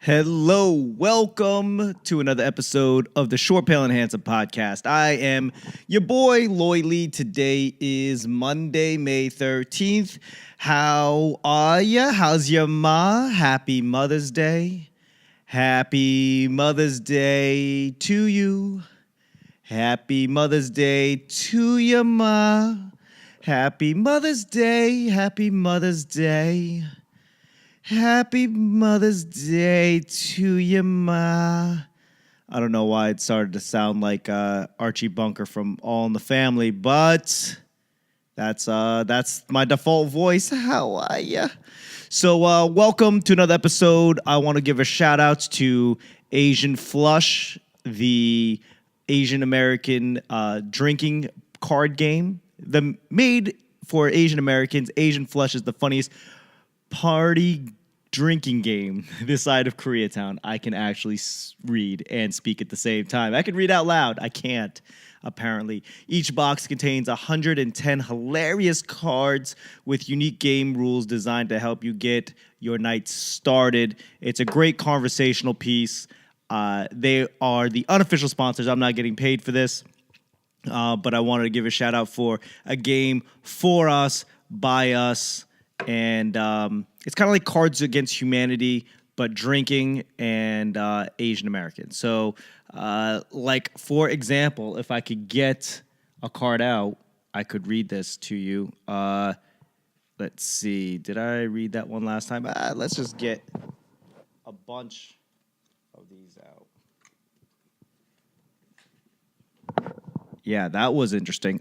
Hello, welcome to another episode of the Short Pale and Handsome podcast. I am your boy, Loy Lee. Today is Monday, May 13th. How are ya? How's your ma? Happy Mother's Day. Happy Mother's Day to you. Happy Mother's Day to your ma. Happy Mother's Day. Happy Mother's Day. Happy Mother's Day to you, Ma. I don't know why it started to sound like Archie Bunker from All in the Family, but that's my default voice. How are ya? So welcome to another episode. I want to give a shout out to Asian Flush, the Asian American drinking card game. Made for Asian Americans. Asian Flush is the funniest party drinking game this side of Koreatown. I can actually read and speak at the same time. I can read out loud. I can't, apparently. Each box contains 110 hilarious cards with unique game rules designed to help you get your night started. It's a great conversational piece. They are the unofficial sponsors. I'm not getting paid for this, but I wanted to give a shout out for a game for us, by us, and it's kind of like Cards Against Humanity, but drinking and Asian American. So, like, for example, if I could get a card out, I could read this to you. Let's see. Did I read that one last time? Let's just get a bunch of these out. Yeah, that was interesting.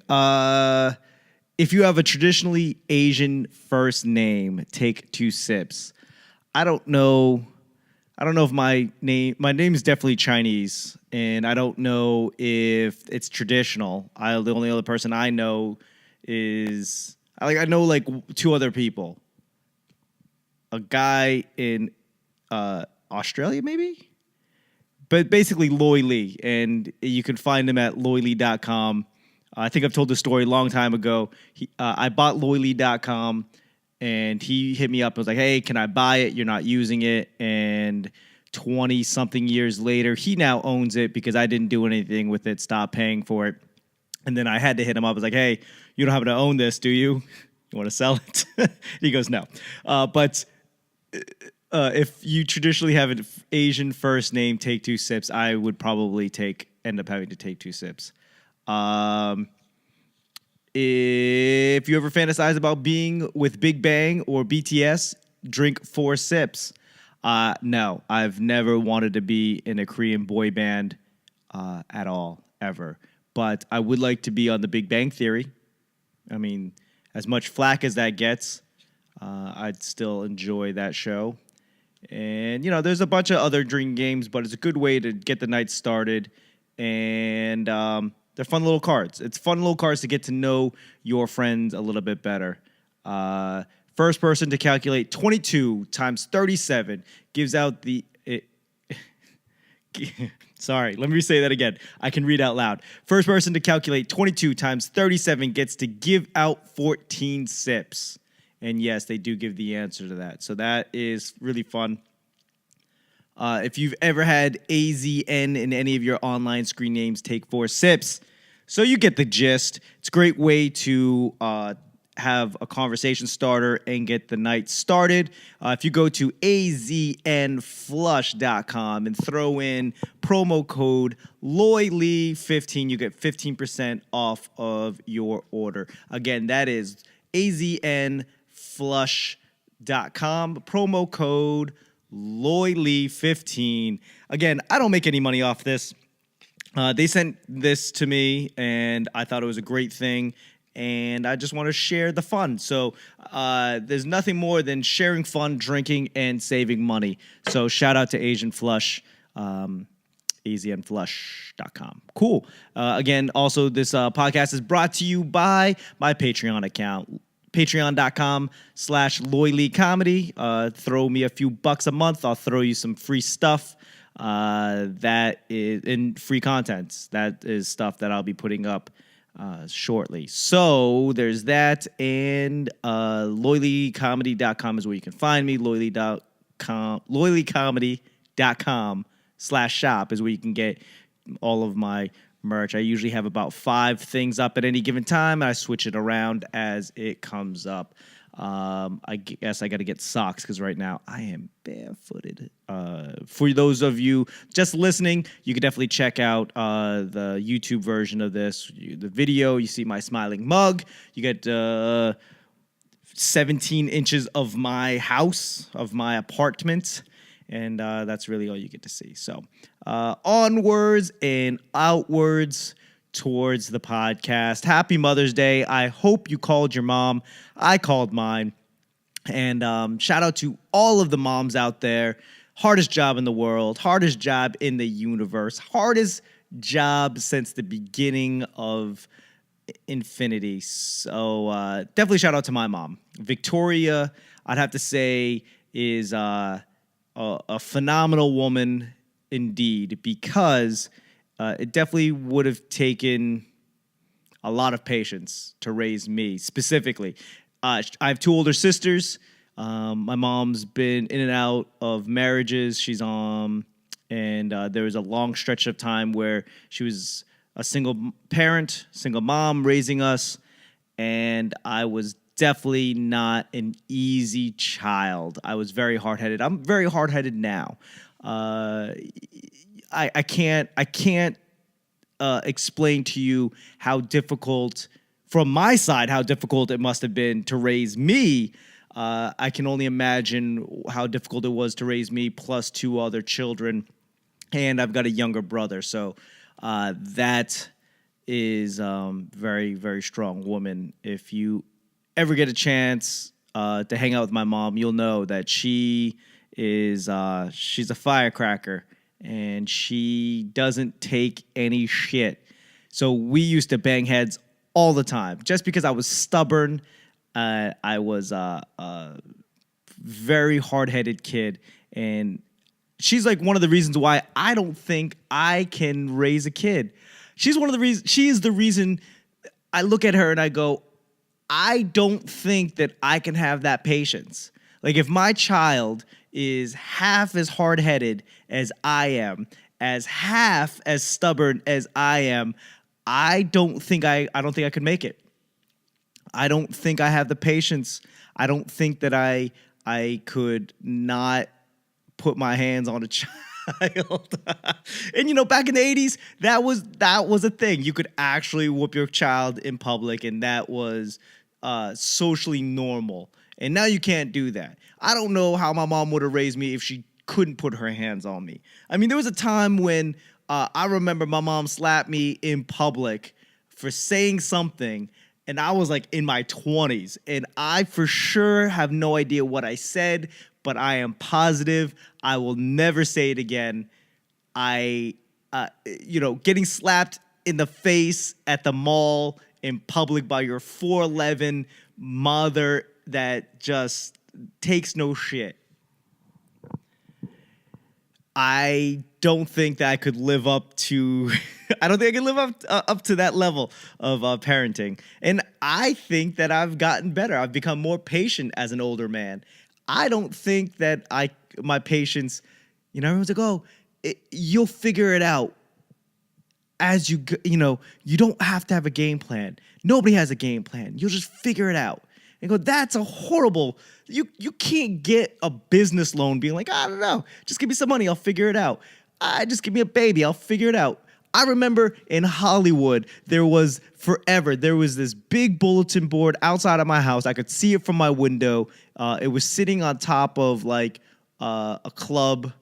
If you have a traditionally Asian first name, take 2 sips. I don't know if my name is definitely Chinese, and I don't know if it's traditional. The only other person I know is I know like 2 other people. A guy in Australia, maybe? But basically Loy Lee, and you can find him at loyleecomedy.com. I think I've told this story a long time ago. I bought loyleecomedy, and he hit me up and was like, hey, can I buy it? You're not using it. And 20-something years later, he now owns it because I didn't do anything with it, stopped paying for it. And then I had to hit him up. I was like, hey, you don't happen to own this, do you? You want to sell it? He goes, no. But if you traditionally have an Asian first name, take 2 sips, I would probably end up having to take 2 sips. If you ever fantasize about being with Big Bang or BTS, drink 4 sips. No, I've never wanted to be in a Korean boy band at all, ever. But I would like to be on the Big Bang Theory. I mean, as much flack as that gets, I'd still enjoy that show. And, there's a bunch of other drinking games, but it's a good way to get the night started. And they're fun little cards. It's fun little cards to get to know your friends a little bit better. First person to calculate 22 times 37 gives out the... Sorry, let me say that again. I can read out loud. First person to calculate 22 times 37 gets to give out 14 sips. And yes, they do give the answer to that. So that is really fun. If you've ever had AZN in any of your online screen names, take 4 sips. So you get the gist. It's a great way to have a conversation starter and get the night started. If you go to aznflush.com and throw in promo code LoyLee15, you get 15% off of your order. Again, that is aznflush.com, promo code LoyLee15. Again, I don't make any money off this. They sent this to me, and I thought it was a great thing, and I just want to share the fun. So there's nothing more than sharing fun, drinking, and saving money. So shout out to Asian Flush, aznflush.com. Cool. Again, also, this podcast is brought to you by my Patreon account. Patreon.com/loyleecomedy. Throw me a few bucks a month. I'll throw you some free stuff. That is in free content. That is stuff that I'll be putting up shortly. So there's that, and loyleecomedy.com is where you can find me. Loyleecomedy loyleecomedy.com/shop is where you can get all of my merch. I usually have about 5 things up at any given time. I switch it around as it comes up. I guess I got to get socks because right now I am barefooted. For those of you just listening, you can definitely check out the YouTube version of this. The video, you see my smiling mug. You get 17 inches of my house, of my apartment. And that's really all you get to see. So onwards and outwards towards the podcast. Happy Mother's Day. I hope you called your mom. I called mine. And shout out to all of the moms out there. Hardest job in the world. Hardest job in the universe. Hardest job since the beginning of infinity. So definitely shout out to my mom. Victoria, I'd have to say, is a phenomenal woman indeed, because it definitely would have taken a lot of patience to raise me specifically. I have 2 older sisters. My mom's been in and out of marriages. She's and there was a long stretch of time where she was a single parent, single mom raising us, and I was definitely not an easy child. I was very hard-headed. I'm very hard-headed now. I can't explain to you how difficult, from my side, how difficult it must have been to raise me. I can only imagine how difficult it was to raise me plus 2 other children, and I've got a younger brother. So that is very, very strong woman. If you ever get a chance to hang out with my mom, you'll know that she is she's a firecracker, and she doesn't take any shit. So we used to bang heads all the time. Just because I was stubborn, I was a very hard-headed kid, and she's like one of the reasons why I don't think I can raise a kid. She's one of the reasons. She is the reason I look at her and I go, I don't think that I can have that patience. Like, if my child is half as hard-headed as I am, as half as stubborn as I am, I don't think I could make it. I don't think I have the patience. I don't think that I could not put my hands on a child. And back in the 80s, that was a thing. You could actually whoop your child in public, and that was socially normal. And now you can't do that. I don't know how my mom would have raised me if she couldn't put her hands on me. I mean, there was a time when I remember my mom slapped me in public for saying something, and I was like in my 20s, and I for sure have no idea what I said, but I am positive I will never say it again. Getting slapped in the face at the mall in public by your 4'11" mother that just takes no shit. I don't think that I could live up to. I don't think I can live up to that level of parenting. And I think that I've gotten better. I've become more patient as an older man. I don't think that my patience. Everyone's like, "Oh, you'll figure it out as you go." You don't have to have a game plan. Nobody has a game plan. You'll just figure it out. And go, that's a horrible. You can't get a business loan being like, I don't know, just give me some money, I'll figure it out. Just give me a baby, I'll figure it out. I remember in Hollywood, there was this big bulletin board outside of my house. I could see it from my window. It was sitting on top of like a club,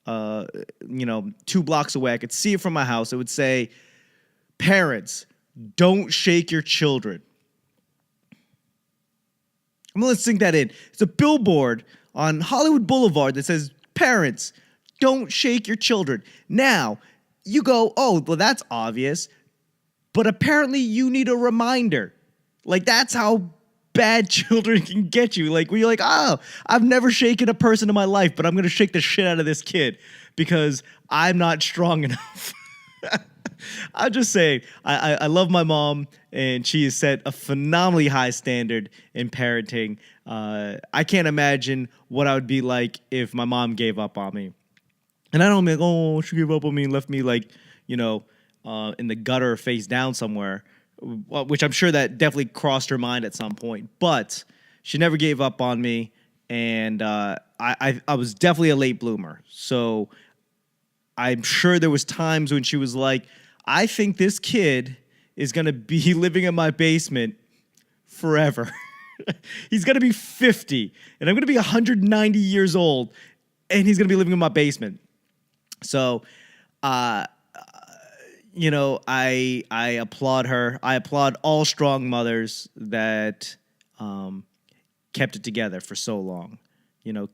2 blocks away. I could see it from my house. It would say, "Parents, don't shake your children." Let's sink that in. It's a billboard on Hollywood Boulevard that says, "Parents, don't shake your children." Now, you go, "Oh, well, that's obvious." But apparently you need a reminder. Like, that's how bad children can get you. Like, when you're like, "Oh, I've never shaken a person in my life, but I'm going to shake the shit out of this kid because I'm not strong enough." I'm just saying, I love my mom, and she has set a phenomenally high standard in parenting. I can't imagine what I would be like if my mom gave up on me. And I don't mean, oh, she gave up on me and left me like, you know, in the gutter face down somewhere, which I'm sure that definitely crossed her mind at some point. But she never gave up on me, and I was definitely a late bloomer. So I'm sure there was times when she was like, I think this kid is going to be living in my basement forever. He's going to be 50, and I'm going to be 190 years old, and he's going to be living in my basement. So, you know, I applaud her. I applaud all strong mothers that kept it together for so long. You know,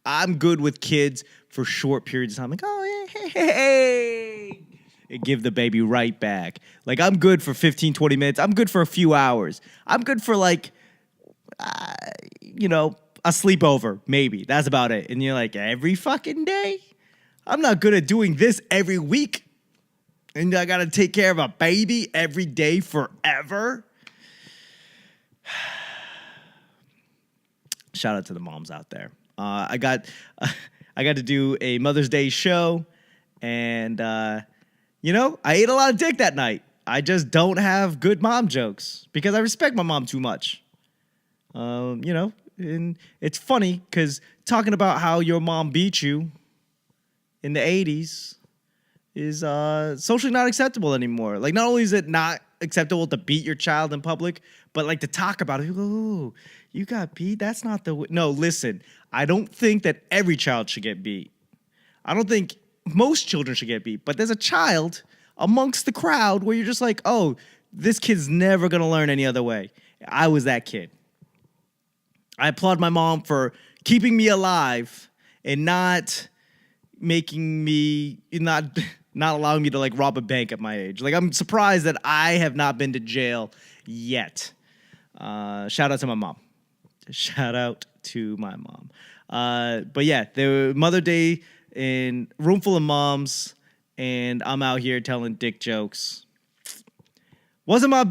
I'm good with kids for short periods of time. Like, oh, hey, and give the baby right back. Like, I'm good for 15, 20 minutes. I'm good for a few hours. I'm good for, like, you know, a sleepover, maybe. That's about it. And you're like, every fucking day? I'm not good at doing this every week. And I got to take care of a baby every day forever. Shout out to the moms out there. I got to do a Mother's Day show, and you know, I ate a lot of dick that night. I just don't have good mom jokes because I respect my mom too much. You know, and it's funny because talking about how your mom beat you in the 80s is socially not acceptable anymore. Like, not only is it not acceptable to beat your child in public, but like to talk about it. You go, ooh, you got beat? That's not the way. No, listen, I don't think that every child should get beat. I don't think most children should get beat, but there's a child amongst the crowd where you're just like, oh, this kid's never going to learn any other way. I was that kid. I applaud my mom for keeping me alive and not making me, not allowing me to like rob a bank at my age. Like, I'm surprised that I have not been to jail yet. Shout out to my mom. Shout out to my mom. But yeah, the Mother Day in room full of moms, and I'm out here telling dick jokes. Wasn't my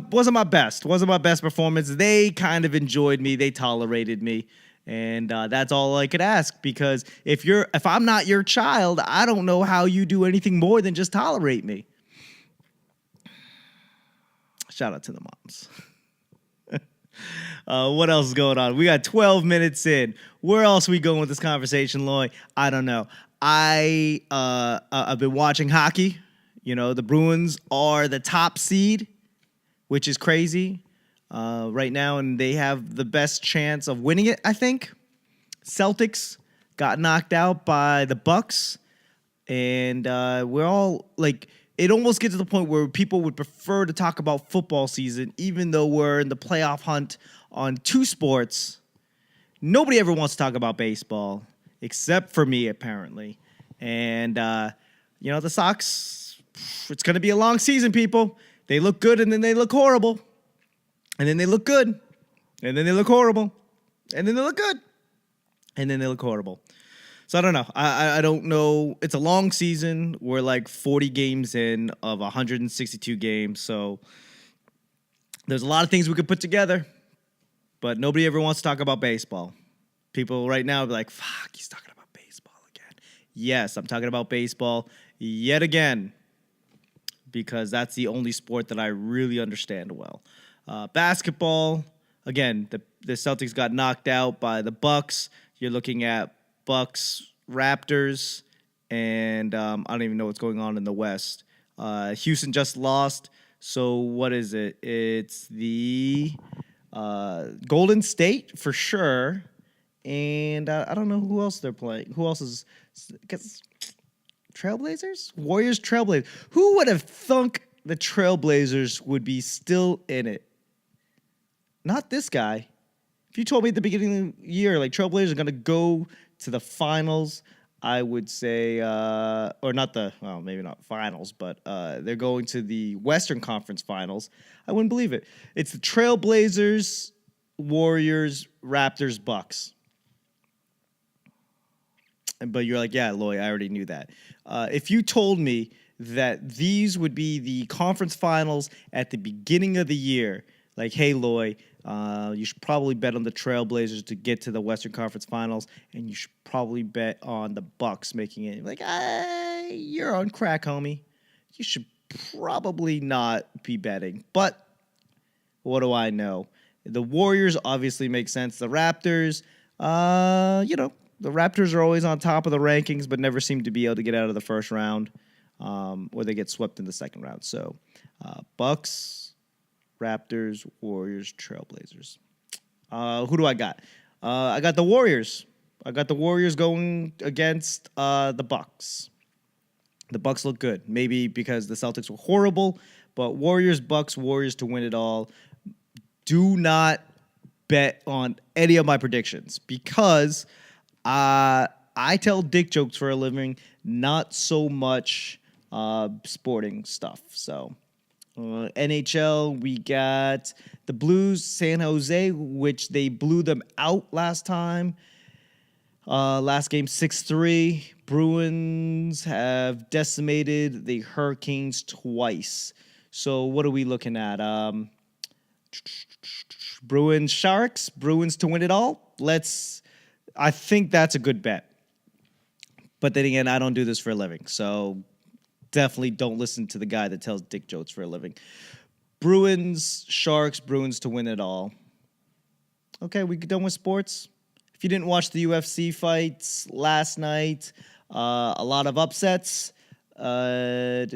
best. Wasn't my best performance. They kind of enjoyed me. They tolerated me. And that's all I could ask, because if I'm not your child, I don't know how you do anything more than just tolerate me. Shout out to the moms. What else is going on? We got 12 minutes in. Where else are we going with this conversation, Loy? I don't know. I've been watching hockey. You know, the Bruins are the top seed, which is crazy right now, and they have the best chance of winning it, I think. Celtics got knocked out by the Bucks, and we're all like, it almost gets to the point where people would prefer to talk about football season, even though we're in the playoff hunt on two sports. Nobody ever wants to talk about baseball, except for me, apparently. And, you know, the Sox, it's going to be a long season, people. They look good, and then they look horrible. And then they look good, and then they look horrible. And then they look good, and then they look horrible. So I don't know. I don't know. It's a long season. We're like 40 games in of 162 games. So there's a lot of things we could put together, but nobody ever wants to talk about baseball. People right now be like, fuck, he's talking about baseball again. Yes, I'm talking about baseball yet again, because that's the only sport that I really understand well. Basketball, again, the Celtics got knocked out by the Bucks. You're looking at Bucks, Raptors, and I don't even know what's going on in the West. Houston just lost, so what is it? It's the Golden State for sure, and I don't know who else they're playing. Who else is? Trailblazers? Warriors, Trailblazers. Who would have thunk the Trailblazers would be still in it? Not this guy. If you told me at the beginning of the year, like, Trailblazers are going to go to the finals, I would say, or not maybe not finals, but they're going to the Western Conference Finals. I wouldn't believe it. It's the Trailblazers, Warriors, Raptors, Bucks. But you're like, yeah, Loy, I already knew that. If you told me that these would be the conference finals at the beginning of the year, like, hey, Loy, You should probably bet on the Trailblazers to get to the Western Conference Finals, and you should probably bet on the Bucks making it. Like, you're on crack, homie. You should probably not be betting. But what do I know? The Warriors obviously make sense. The Raptors, the Raptors are always on top of the rankings, but never seem to be able to get out of the first round, or they get swept in the second round. So, Bucks, Raptors, Warriors, Trailblazers. Who do I got? I got the Warriors. I got the Warriors going against the Bucks. The Bucks look good. Maybe because the Celtics were horrible, but Warriors to win it all. Do not bet on any of my predictions because I tell dick jokes for a living, not so much sporting stuff. So, NHL, we got the Blues, San Jose, which they blew them out last time. Last game, 6-3. Bruins have decimated the Hurricanes twice. So what are we looking at? Bruins, Sharks, Bruins to win it all. I think that's a good bet. But then again, I don't do this for a living. So definitely don't listen to the guy that tells dick jokes for a living. Bruins, Sharks, Bruins to win it all. Okay, we done with sports. If you didn't watch the UFC fights last night, a lot of upsets. But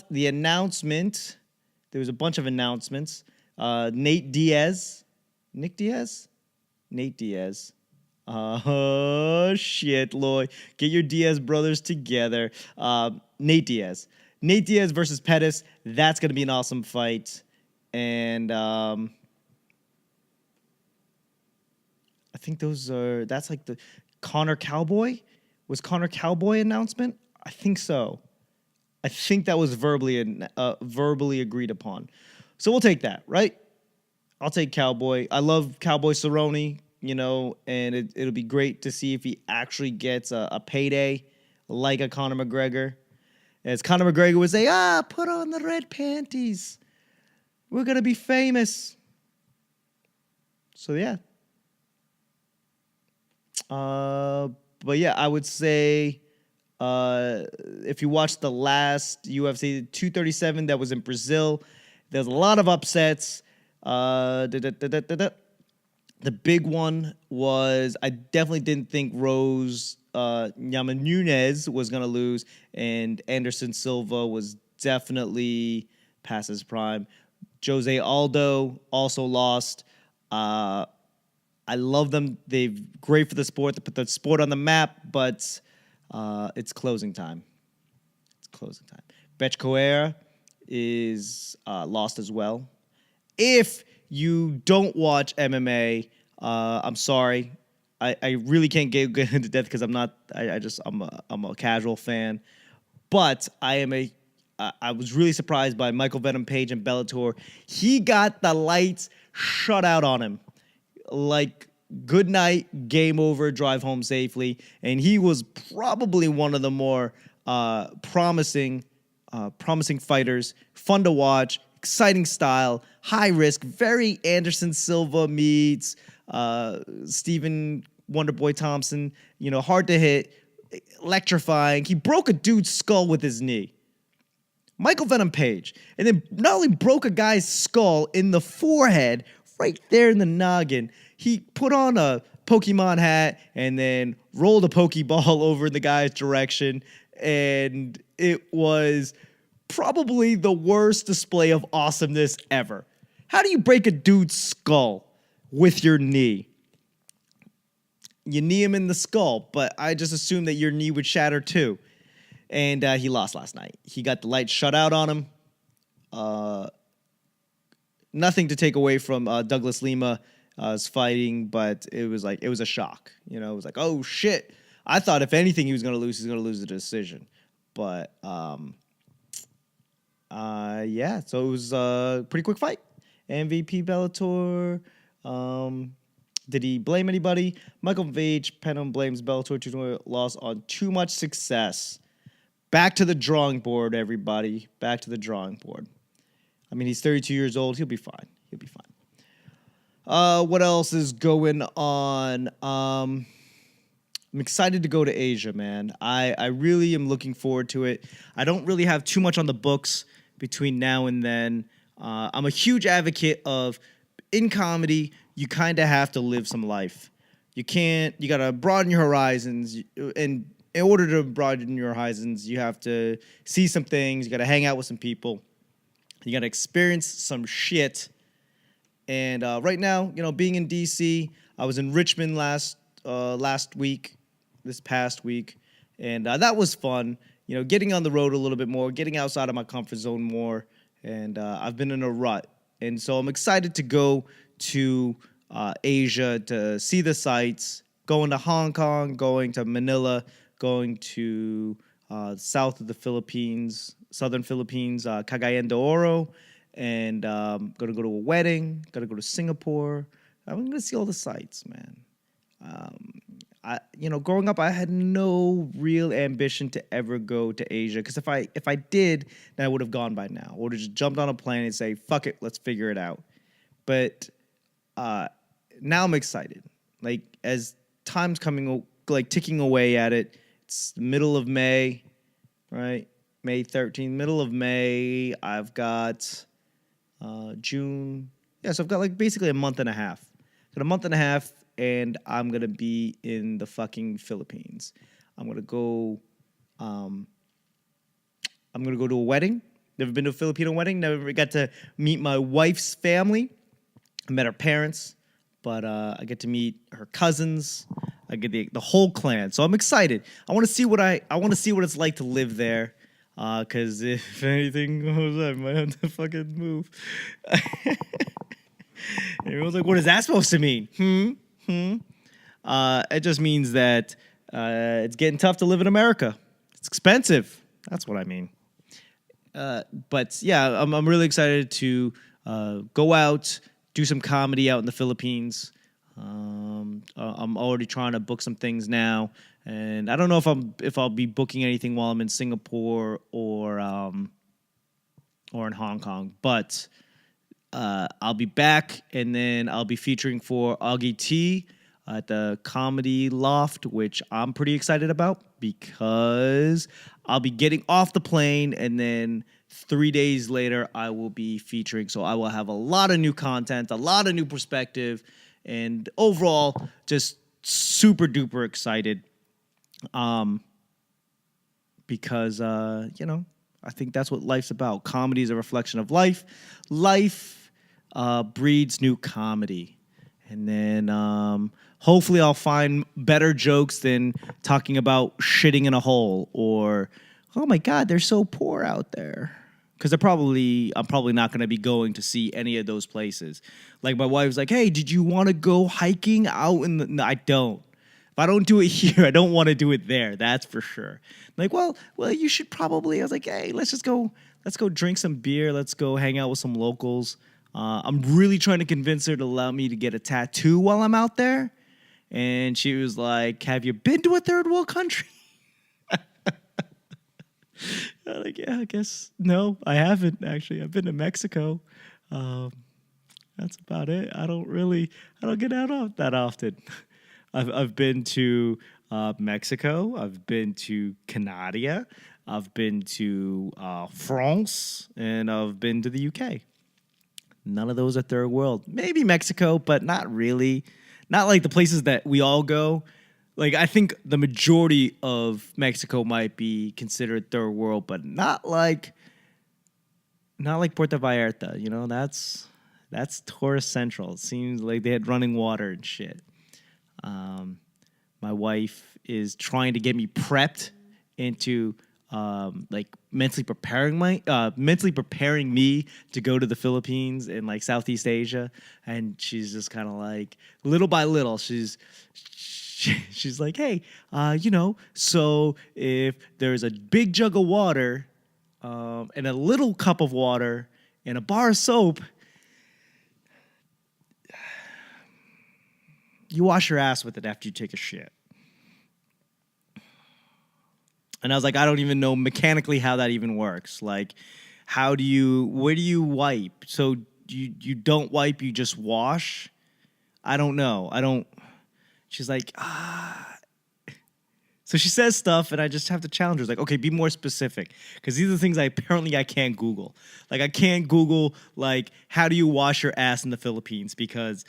the announcement, there was a bunch of announcements. Nate Diaz. Oh, shit, Loy. Get your Diaz brothers together. Nate Diaz. Nate Diaz versus Pettis. That's going to be an awesome fight. And I think that's like the Connor Cowboy. Was Connor Cowboy announcement? I think so. I think that was verbally agreed upon. So we'll take that, right? I'll take Cowboy. I love Cowboy Cerrone, and it'll be great to see if he actually gets a payday like a Conor McGregor. As Conor McGregor would say, put on the red panties. We're going to be famous. So, yeah. But, yeah, I would say if you watched the last UFC 237 that was in Brazil, there's a lot of upsets. The big one was I definitely didn't think Rose Namajunas was going to lose, and Anderson Silva was definitely past his prime. Jose Aldo also lost. I love them. They're great for the sport. They put the sport on the map, but it's closing time. Betch Coera is lost as well. If you don't watch MMA, I'm sorry. I really can't get into depth because I'm not. I'm a casual fan, but I was really surprised by Michael Venom Page and Bellator. He got the lights shut out on him. Like, good night, game over, drive home safely. And he was probably one of the more promising fighters. Fun to watch, exciting style, high risk, very Anderson Silva meets Stephen Wonderboy Thompson. Hard to hit, electrifying. He broke a dude's skull with his knee. Michael Venom Page. And then not only broke a guy's skull in the forehead, right there in the noggin, he put on a Pokemon hat and then rolled a Pokeball over in the guy's direction. And it was probably the worst display of awesomeness ever. How do you break a dude's skull with your knee? You knee him in the skull, but I just assumed that your knee would shatter too. And he lost last night. He got the lights shut out on him. Nothing to take away from Douglas Lima fighting, but it was a shock. It was like, oh shit. I thought if anything he was going to lose, he's going to lose the decision. But yeah, so it was a pretty quick fight. MVP Bellator. Did he blame anybody? Michael Page Penham blames Bellator 2 loss on too much success. Back to the drawing board, everybody. Back to the drawing board. I mean, he's 32 years old. He'll be fine. What else is going on? I'm excited to go to Asia, man. I really am looking forward to it. I don't really have too much on the books between now and then. I'm a huge advocate of, in comedy, you kind of have to live some life. You got to broaden your horizons. And in order to broaden your horizons, you have to see some things. You got to hang out with some people. You got to experience some shit. And right now, being in DC, I was in Richmond this past week, and that was fun. Getting on the road a little bit more, getting outside of my comfort zone more, and I've been in a rut. And so I'm excited to go to Asia to see the sights, going to Hong Kong, going to Manila, going to south of the Philippines, southern Philippines, Cagayan de Oro, and going to go to a wedding, going to go to Singapore. I'm going to see all the sights, man. Growing up, I had no real ambition to ever go to Asia, because if I did, then I would have gone by now. I would have just jumped on a plane and say, fuck it, let's figure it out. But now I'm excited. Like, as time's ticking away at it, it's the middle of May, right? May 13th, middle of May. I've got June. Yeah, so I've got basically a month and a half. Got a month and a half, and I'm going to be in the fucking Philippines. I'm going to go to a wedding. Never been to a Filipino wedding. Never got to meet my wife's family. I met her parents, but I get to meet her cousins. I get the whole clan. So I'm excited. I want to see what it's like to live there. Because if anything goes up, I might have to fucking move. Everyone's like, what is that supposed to mean? It just means that it's getting tough to live in America. It's expensive. That's what I mean. But yeah, I'm really excited to go out, do some comedy out in the Philippines. I'm already trying to book some things now, and I don't know if I'll be booking anything while I'm in Singapore or in Hong Kong, but I'll be back, and then I'll be featuring for Augie T at the Comedy Loft, which I'm pretty excited about, because I'll be getting off the plane, and then 3 days later I will be featuring. So I will have a lot of new content, a lot of new perspective, and overall just super duper excited. Because I think that's what life's about. Comedy is a reflection of life. Life breeds new comedy. And then hopefully I'll find better jokes than talking about shitting in a hole or, oh my God, they're so poor out there. Because I'm probably not going to be going to see any of those places. Like, my wife's like, hey, did you want to go hiking out in the... No, I don't. If I don't do it here, I don't want to do it there. That's for sure. I'm like, well, you should probably... I was like, hey, let's go drink some beer. Let's go hang out with some locals. I'm really trying to convince her to allow me to get a tattoo while I'm out there. And she was like, have you been to a third world country? I'm like, yeah, I guess. No, I haven't, actually. I've been to Mexico. That's about it. I don't get out that often. I've been to Mexico. I've been to Canada. I've been to France. And I've been to the UK. None of those are third world. Maybe Mexico, but not really. Not like the places that we all go. Like, I think the majority of Mexico might be considered third world, but not like Puerto Vallarta. That's tourist central. It seems like they had running water and shit. My wife is trying to get me prepped into mentally preparing me to go to the Philippines and like Southeast Asia, and she's just kind of like, little by little, she's like, hey, so if there's a big jug of water and a little cup of water and a bar of soap, you wash your ass with it after you take a shit. And I was like, I don't even know mechanically how that even works. Like, where do you wipe? So you don't wipe, you just wash? I don't know. She's like, So she says stuff, and I just have to challenge her. It's like, okay, be more specific, because these are the things I can't Google. Like, I can't Google, like, how do you wash your ass in the Philippines, because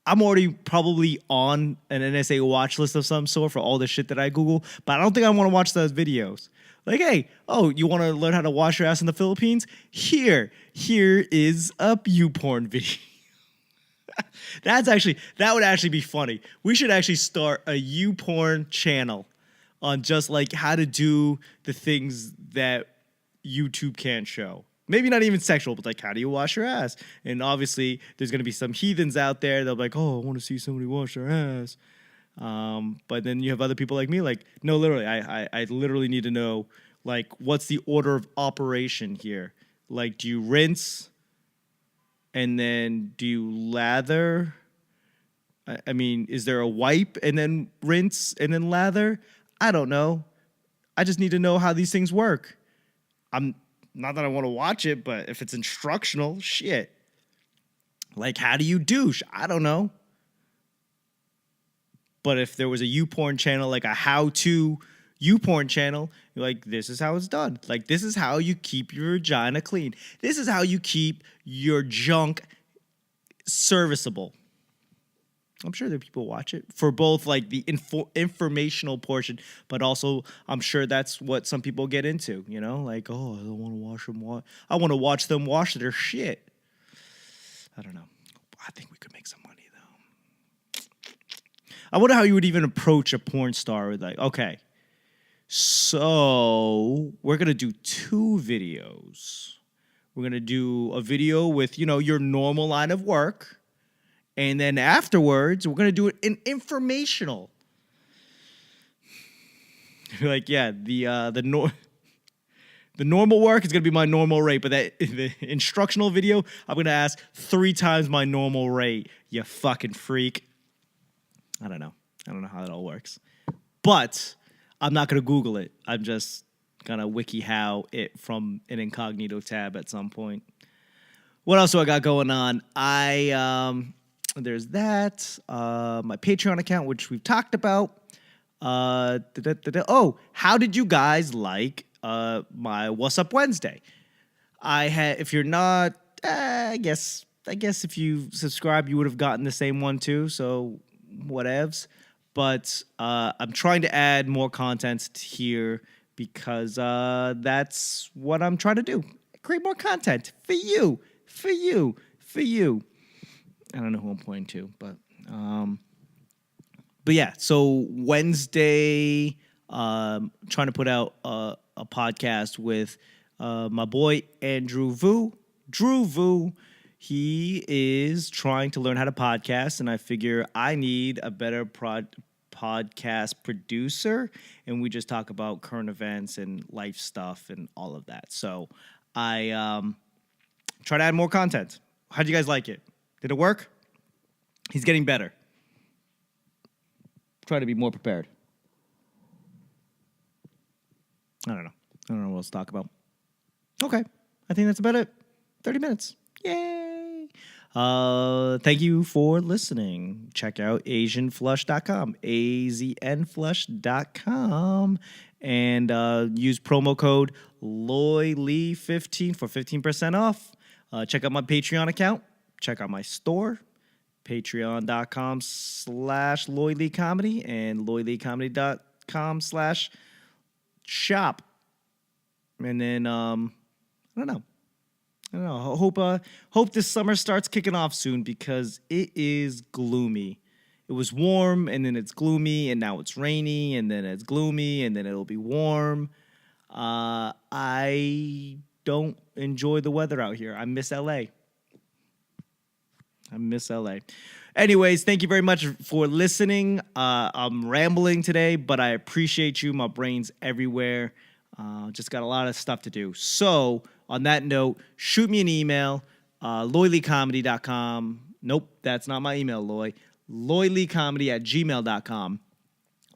I'm already probably on an NSA watch list of some sort for all the shit that I Google, but I don't think I want to watch those videos. Like, hey, you want to learn how to wash your ass in the Philippines? Here is a YouPorn video. That would actually be funny. We should actually start a YouPorn channel on just like how to do the things that YouTube can't show. Maybe not even sexual, but like, how do you wash your ass? And obviously, there's going to be some heathens out there. They'll be like, oh, I want to see somebody wash their ass. But then you have other people like me, like, no, literally, I literally need to know, like, what's the order of operation here? Like, do you rinse? And then do you lather? I mean, is there a wipe and then rinse and then lather? I don't know. I just need to know how these things work. I'm not that I want to watch it, but if it's instructional, shit. Like, how do you douche? I don't know. But if there was a YouPorn channel, like a how-to YouPorn channel, you're like, this is how it's done. Like, this is how you keep your vagina clean. This is how you keep your junk serviceable. I'm sure there are people who watch it for both like the informational portion, but also I'm sure that's what some people get into, you know? Like, oh, I don't want to watch them I want to watch them wash their shit. I don't know. I think we could make some money, though. I wonder how you would even approach a porn star with like, okay, so we're going to do 2 videos. We're going to do a video with, your normal line of work. And then afterwards, we're going to do it in informational. Like, yeah, the normal work is going to be my normal rate. But the instructional video, I'm going to ask 3 times my normal rate, you fucking freak. I don't know how that all works. But I'm not going to Google it. I'm just going to WikiHow it from an incognito tab at some point. What else do I got going on? There's that. My Patreon account, which we've talked about. Oh, how did you guys like my What's Up Wednesday? If you're not, I guess if you subscribe, you would have gotten the same one too. So whatevs. But I'm trying to add more content here because that's what I'm trying to do. Create more content for you. I don't know who I'm pointing to, but yeah. So Wednesday, trying to put out a podcast with my boy Andrew Vu. Drew Vu. He is trying to learn how to podcast, and I figure I need a better podcast producer, and we just talk about current events and life stuff and all of that. So I try to add more content. How'd you guys like it? Did it work? He's getting better. Try to be more prepared. I don't know what else to talk about. Okay. I think that's about it. 30 minutes. Yay. Thank you for listening. Check out AsianFlush.com. AZNFlush.com. And use promo code LoyLee15 for 15% off. Check out my Patreon account. Check out my store, patreon.com/LoyLeeComedy and loyleecomedy.com/shop. And then, I don't know. Hope this summer starts kicking off soon because it is gloomy. It was warm, and then it's gloomy, and now it's rainy, and then it's gloomy, and then it'll be warm. I don't enjoy the weather out here. I miss LA. Anyways, thank you very much for listening. I'm rambling today, but I appreciate you. My brain's everywhere. Just got a lot of stuff to do. So, on that note, shoot me an email, loyleecomedy.com. Nope, that's not my email, Loy. loyleecomedy@gmail.com.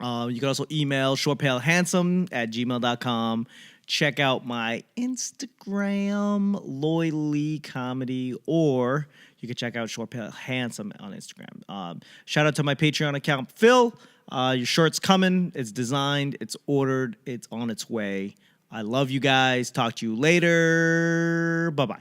You can also email shortpalehandsome@gmail.com. Check out my Instagram, Loy Lee Comedy, or you you can check out Short Pale Handsome on Instagram. Shout out to my Patreon account, Phil. Your shirt's coming. It's designed. It's ordered. It's on its way. I love you guys. Talk to you later. Bye-bye.